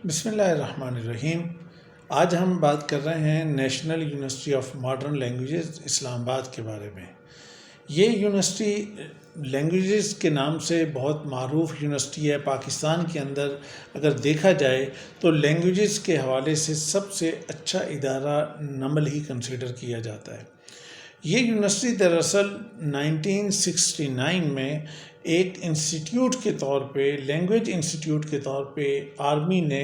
بسم اللہ الرحمن الرحیم۔ آج ہم بات کر رہے ہیں national university of modern languages Islamabad کے بارے میں۔ یہ یونیورسٹی لینگویجز کے نام سے بہت معروف یونیورسٹی ہے۔ پاکستان کے اندر اگر دیکھا جائے تو لینگویجز کے حوالے سے سب سے اچھا ادارہ نمل ہی کنسیڈر کیا جاتا ہے۔ یہ یونیورسٹی دراصل 1969 میں ایک انسٹیٹیوٹ کے طور پہ، لینگویج انسٹیٹیوٹ کے طور پہ آرمی نے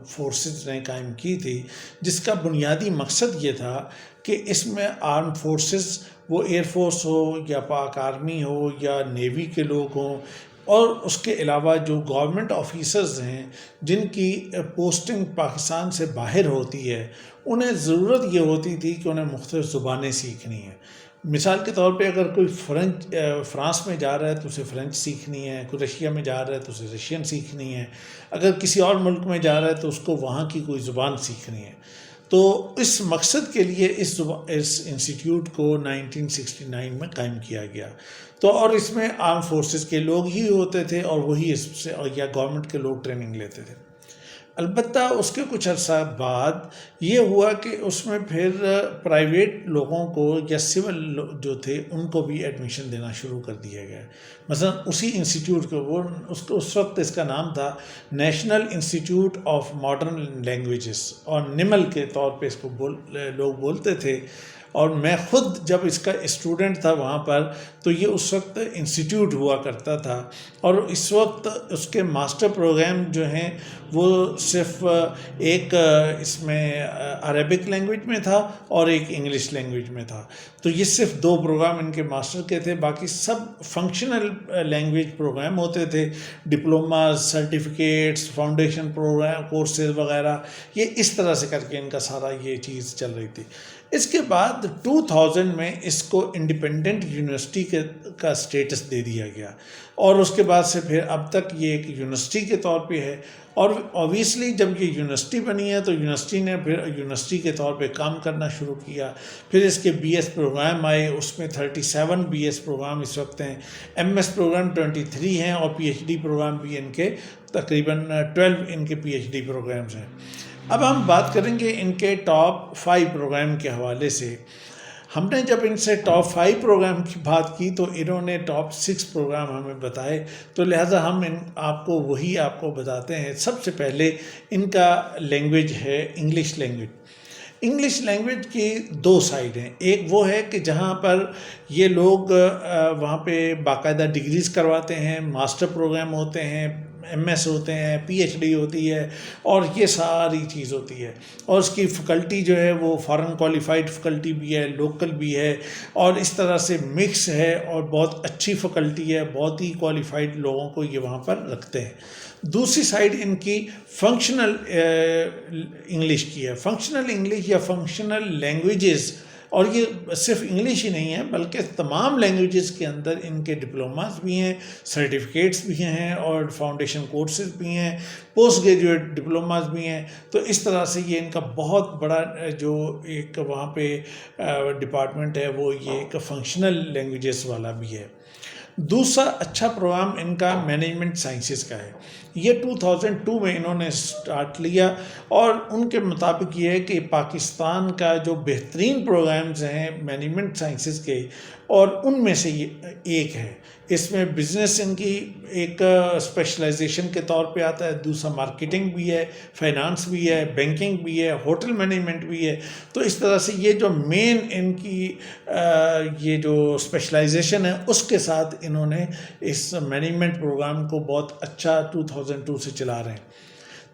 فورسز نے قائم کی تھی، جس کا بنیادی مقصد یہ تھا کہ اس میں آرم فورسز، وہ ایئر فورس ہو یا پاک آرمی ہو یا نیوی کے لوگ ہوں، اور اس کے علاوہ جو گورنمنٹ آفیسرز ہیں جن کی پوسٹنگ پاکستان سے باہر ہوتی ہے، انہیں ضرورت یہ ہوتی تھی کہ انہیں مختلف زبانیں سیکھنی ہیں۔ مثال کے طور پہ اگر کوئی فرانس میں جا رہا ہے تو اسے فرینچ سیکھنی ہے، کوئی رشیا میں جا رہا ہے تو اسے رشین سیکھنی ہے، اگر کسی اور ملک میں جا رہا ہے تو اس کو وہاں کی کوئی زبان سیکھنی ہے۔ تو اس مقصد کے لیے اس انسٹیٹیوٹ کو 1969 میں قائم کیا گیا۔ تو اور اس میں آرم فورسز کے لوگ ہی ہوتے تھے اور وہی اس سے یا گورنمنٹ کے لوگ ٹریننگ لیتے تھے۔ البتہ اس کے کچھ عرصہ بعد یہ ہوا کہ اس میں پھر پرائیویٹ لوگوں کو یا سول جو تھے ان کو بھی ایڈمیشن دینا شروع کر دیا گیا۔ مثلا اسی انسٹیٹیوٹ کو اس وقت اس کا نام تھا national institute of modern languages, اور نمل کے طور پہ اس کو لوگ بولتے تھے۔ اور میں خود جب اس کا اسٹوڈنٹ تھا وہاں پر، تو یہ اس وقت انسٹیٹیوٹ ہوا کرتا تھا، اور اس وقت اس کے ماسٹر پروگرام جو ہیں وہ صرف ایک اس میں عربک لینگویج میں تھا اور ایک انگلش لینگویج میں تھا۔ تو یہ صرف دو پروگرام ان کے ماسٹر کے تھے، باقی سب فنکشنل لینگویج پروگرام ہوتے تھے، diplomas, certificates, foundation program, courses وغیرہ، یہ اس طرح سے کر کے ان کا سارا یہ چیز چل رہی تھی۔ اس کے بعد 2000 میں اس کو انڈیپینڈنٹ یونیورسٹی کا سٹیٹس دے دیا گیا، اور اس کے بعد سے پھر اب تک یہ ایک یونیورسٹی کے طور پہ ہے۔ اور اوبویسلی جب یہ یونیورسٹی بنی ہے تو یونیورسٹی نے پھر یونیورسٹی کے طور پہ کام کرنا شروع کیا۔ پھر اس کے بی ایس پروگرام آئے، اس میں 37 بی ایس پروگرام اس وقت ہیں، ایم ایس پروگرام 23 ہیں، اور پی ایچ ڈی پروگرام بھی ان کے تقریباً 12 ان کے پی ایچ ڈی پروگرامز ہیں۔ اب ہم بات کریں گے ان کے ٹاپ 5 پروگرام کے حوالے سے۔ ہم نے جب ان سے ٹاپ 5 پروگرام کی بات کی تو انہوں نے ٹاپ 6 پروگرام ہمیں بتائے، تو لہٰذا ہم آپ کو بتاتے ہیں۔ سب سے پہلے ان کا لینگویج ہے انگلش لینگویج۔ انگلش لینگویج کی 2 سائڈ ہیں، ایک وہ ہے کہ جہاں پر یہ لوگ وہاں پہ باقاعدہ ڈگریز کرواتے ہیں، ماسٹر پروگرام ہوتے ہیں، ایم ایس ہوتے ہیں، پی ایچ ڈی ہوتی ہے، اور یہ ساری چیز ہوتی ہے، اور اس کی فیکلٹی جو ہے وہ فارن کوالیفائڈ فیکلٹی بھی ہے، لوکل بھی ہے، اور اس طرح سے مکس ہے، اور بہت اچھی فیکلٹی ہے، بہت ہی کوالیفائڈ لوگوں کو یہ وہاں پر رکھتے ہیں۔ دوسری سائڈ ان کی فنکشنل انگلش کی ہے۔ فنکشنل انگلش یا فنکشنل لینگویجز، اور یہ صرف انگلش ہی نہیں ہے بلکہ تمام لینگویجز کے اندر ان کے ڈپلوماز بھی ہیں، سرٹیفکیٹس بھی ہیں، اور فاؤنڈیشن کورسز بھی ہیں، پوسٹ گریجویٹ ڈپلوماز بھی ہیں۔ تو اس طرح سے یہ ان کا بہت بڑا جو ایک وہاں پہ ڈپارٹمنٹ ہے وہ یہ ایک فنکشنل لینگویجز والا بھی ہے۔ دوسرا اچھا پروگرام ان کا مینجمنٹ سائنسز کا ہے۔ یہ 2002 میں انہوں نے سٹارٹ لیا، اور ان کے مطابق یہ ہے کہ پاکستان کا جو بہترین پروگرامز ہیں مینجمنٹ سائنسز کے، اور ان میں سے یہ ایک ہے۔ اس میں بزنس ان کی ایک اسپیشلائزیشن کے طور پہ آتا ہے، دوسرا مارکیٹنگ بھی ہے، فائنانس بھی ہے، بینکنگ بھی ہے، ہوٹل مینجمنٹ بھی ہے۔ تو اس طرح سے یہ جو مین ان کی یہ جو اسپیشلائزیشن ہے اس کے ساتھ انہوں نے اس مینجمنٹ پروگرام کو بہت اچھا 2002 سے چلا رہے ہیں۔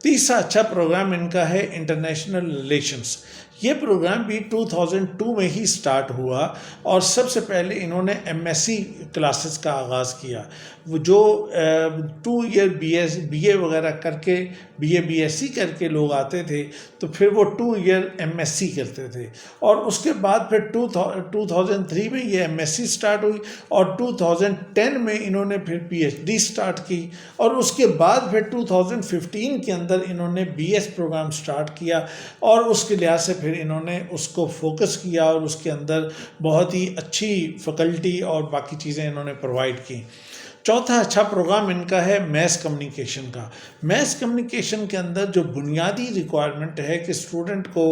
تیسرا اچھا پروگرام ان کا ہے انٹرنیشنل ریلیشنز۔ یہ پروگرام بھی 2002 میں ہی سٹارٹ ہوا، اور سب سے پہلے انہوں نے ایم ایس سی کلاسز کا آغاز کیا۔ وہ جو 2 ایئر بی اے وغیرہ کر کے، B A B S C کر کے لوگ آتے تھے، تو پھر وہ 2 ایئر ایم ایس سی کرتے تھے، اور اس کے بعد پھر 2003 میں یہ ایم ایس سی سٹارٹ ہوئی، اور 2010 میں انہوں نے پھر پی ایچ ڈی سٹارٹ کی، اور اس کے بعد پھر 2015 کے اندر انہوں نے بی ایس پروگرام سٹارٹ کیا، اور اس کے لحاظ سے پھر انہوں نے اس کو فوکس کیا، اور اس کے اندر بہت ہی اچھی فیکلٹی اور باقی چیزیں انہوں نے پرووائڈ کی۔ چوتھا اچھا پروگرام ان کا ہے میس کمیونیکیشن کا۔ میس کمیونیکیشن کے اندر جو بنیادی ریکوائرمنٹ ہے کہ اسٹوڈنٹ کو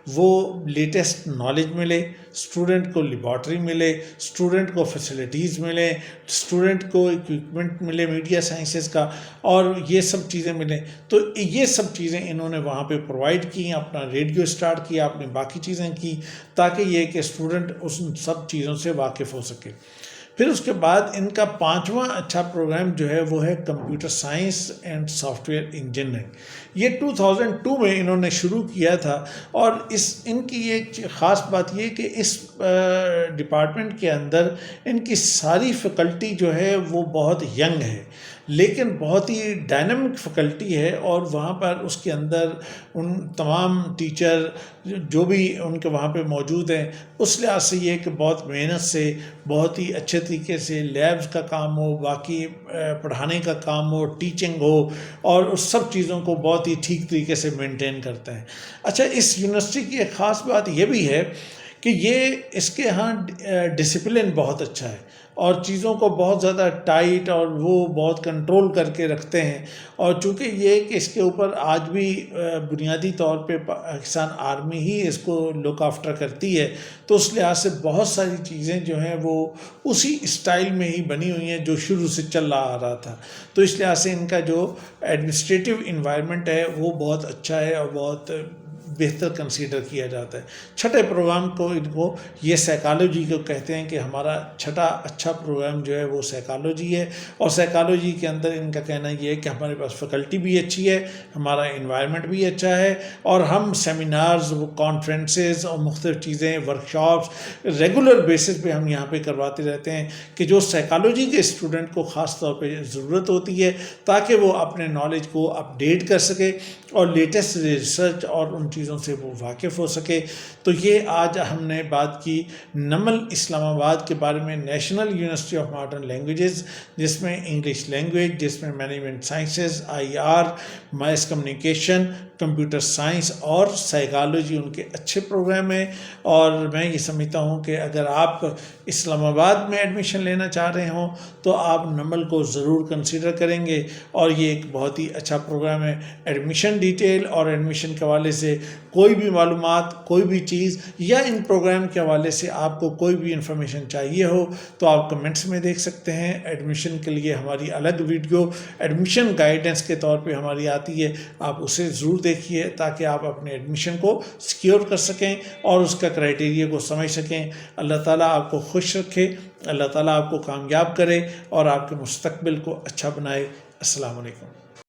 وہ لیٹسٹ نالج ملے، اسٹوڈنٹ کو لیبارٹری ملے، اسٹوڈنٹ کو فیسلٹیز ملیں، اسٹوڈنٹ کو اکوپمنٹ ملے میڈیا سائنسز کا، اور یہ سب چیزیں ملیں۔ تو یہ سب چیزیں انہوں نے وہاں پہ پرووائڈ کی، اپنا ریڈیو اسٹارٹ کیا، اپنی باقی چیزیں کی، تاکہ یہ کہ اسٹوڈنٹ ان سب چیزوں سے واقف ہو سکے۔ پھر اس کے بعد ان کا پانچواں اچھا پروگرام جو ہے وہ ہے computer science and soft ware engineering. یہ 2002 میں انہوں نے شروع کیا تھا، اور ان کی ایک خاص بات یہ کہ اس ڈپارٹمنٹ کے اندر ان کی ساری فیکلٹی جو ہے وہ بہت ینگ ہے، لیکن بہت ہی ڈائنامک فیکلٹی ہے، اور وہاں پر اس کے اندر ان تمام ٹیچر جو بھی ان کے وہاں پہ موجود ہیں، اس لحاظ سے یہ کہ بہت محنت سے، بہت ہی اچھے طریقے سے لیبز کا کام ہو، باقی پڑھانے کا کام ہو، ٹیچنگ ہو، اور اس سب چیزوں کو بہت ہی ٹھیک طریقے سے مینٹین کرتے ہیں۔ اچھا، اس یونیورسٹی کی ایک خاص بات یہ بھی ہے کہ اس کے ہاں ڈسپلن بہت اچھا ہے، اور چیزوں کو بہت زیادہ ٹائٹ اور وہ بہت کنٹرول کر کے رکھتے ہیں، اور چونکہ یہ کہ اس کے اوپر آج بھی بنیادی طور پہ پاکستان آرمی ہی اس کو لک آفٹر کرتی ہے، تو اس لحاظ سے بہت ساری چیزیں جو ہیں وہ اسی اسٹائل میں ہی بنی ہوئی ہیں جو شروع سے چل رہا تھا۔ تو اس لحاظ سے ان کا جو ایڈمنسٹریٹو انوائرمنٹ ہے وہ بہت اچھا ہے اور بہت بہتر کنسیڈر کیا جاتا ہے۔ چھٹے پروگرام کو ان کو یہ سائیکالوجی کو کہتے ہیں کہ ہمارا چھٹا اچھا پروگرام جو ہے وہ سائیکالوجی ہے، اور سائیکالوجی کے اندر ان کا کہنا یہ ہے کہ ہمارے پاس فیکلٹی بھی اچھی ہے، ہمارا انوائرمنٹ بھی اچھا ہے، اور ہم سیمینارز، کانفرنسز اور مختلف چیزیں، ورکشاپس ریگولر بیسس پہ ہم یہاں پہ کرواتے رہتے ہیں، کہ جو سائیکالوجی کے اسٹوڈنٹ کو خاص طور پہ ضرورت ہوتی ہے تاکہ وہ اپنے نالج کو اپڈیٹ کر سکے اور لیٹسٹ ریسرچ اور ان چیزوں سے وہ واقف ہو سکے۔ تو یہ آج ہم نے بات کی نمل اسلام آباد کے بارے میں، national university of modern languages, جس میں انگلش لینگویج، جس میں management sciences, IR، mass communication, computer science اور سائیکالوجی ان کے اچھے پروگرام ہیں۔ اور میں یہ سمجھتا ہوں کہ اگر آپ اسلام آباد میں ایڈمیشن لینا چاہ رہے ہوں تو آپ نمل کو ضرور کنسیڈر کریں گے، اور یہ ایک بہت ہی اچھا پروگرام ہے۔ ایڈمیشن ڈیٹیل اور ایڈمیشن کے حوالے سے کوئی بھی معلومات، کوئی بھی چیز، یا ان پروگرام کے حوالے سے آپ کو کوئی بھی انفارمیشن چاہیے ہو تو آپ کمنٹس میں دیکھ سکتے ہیں۔ ایڈمیشن کے لیے ہماری الگ ویڈیو ایڈمیشن گائیڈنس کے طور پہ ہماری آتی ہے، آپ اسے ضرور دیکھیے تاکہ آپ اپنے ایڈمیشن کو سیکیور کر سکیں اور اس کا کرائیٹیریا کو سمجھ سکیں۔ اللہ تعالیٰ آپ کو خوش رکھے، اللہ تعالیٰ آپ کو کامیاب کرے اور آپ کے مستقبل کو اچھا بنائے۔ السلام علیکم۔